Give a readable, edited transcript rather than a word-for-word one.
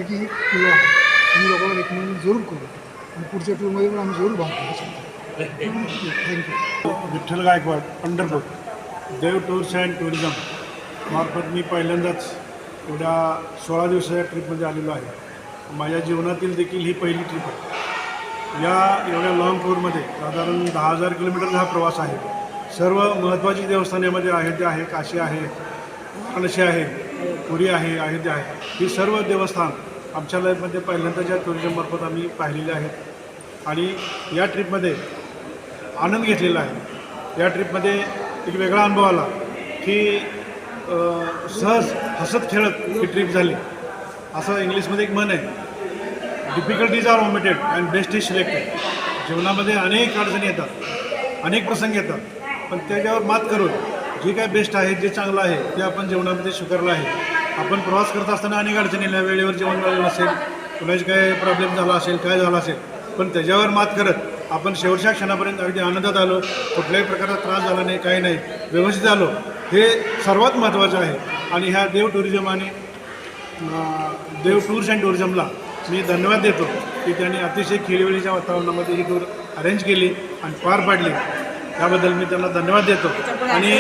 की ही टूर आहे आम्ही लोकांना रेकमेंड जरूर करू आणि पुढच्या टूरमध्ये पण आम्ही जरूर भाग घेऊ. Thank you. Vitthal Gaikwad Pandharpur Dev tours and tourism मार्फत मी पहिल्यांदाच एवढ्या 16 दिवसाच्या ट्रिपमध्ये आलेलो आहे. माझ्या जीवनातील देखील ही पहिली ट्रिप आहे. या एवढ्या लॉंग टूरमध्ये साधारण 10,000 किलोमीटरचा हा प्रवास आहे. सर्व महत्त्वाची देवस्थानामध्ये आहे ते आहे, काशी आहे, वाराणसी आहे, पुरी आहे, अयोध्या आहे. ही सर्व देवस्थान आमच्या लाईफमध्ये पहिल्यांदाच्या टुरिझममार्फत आम्ही पाहिलेले आहेत आणि या ट्रिपमध्ये आनंद घेतलेला आहे. या ट्रिपमध्ये एक वेगळा अनुभव आला की सहज हसत खेळत ही ट्रिप झाली. असं इंग्लिशमध्ये एक म्हण आहे, difficulties are omitted and best is selected. जीवनामध्ये अनेक अडचणी येतात, अनेक प्रसंग येतात, पण त्याच्यावर मात करून जे काय बेस्ट आहे, जे चांगलं आहे ते आपण जीवनामध्ये स्वीकारलं आहे. आपण प्रवास करत असताना अनेक अडचणीला वेळेवर जेवण मिळालं नसेल, कुणाची काय प्रॉब्लेम झाला असेल, काय झाला असेल, पण त्याच्यावर मात करत आपण शेवटच्या क्षणापर्यंत अगदी आनंदात आलो. कुठल्याही प्रकारचा त्रास झाला नाही, काही नाही, व्यवस्थित आलो. हे सर्वात महत्त्वाचं आहे. आणि ह्या देव टुरिझम आणि देव टूर्स अँड टुरिझमला मी धन्यवाद देतो की त्यांनी अतिशय खेळीमेळीच्या वातावरणामध्ये ही टूर अरेंज केली आणि पार पाडली. त्याबद्दल मी त्यांना धन्यवाद देतो. आणि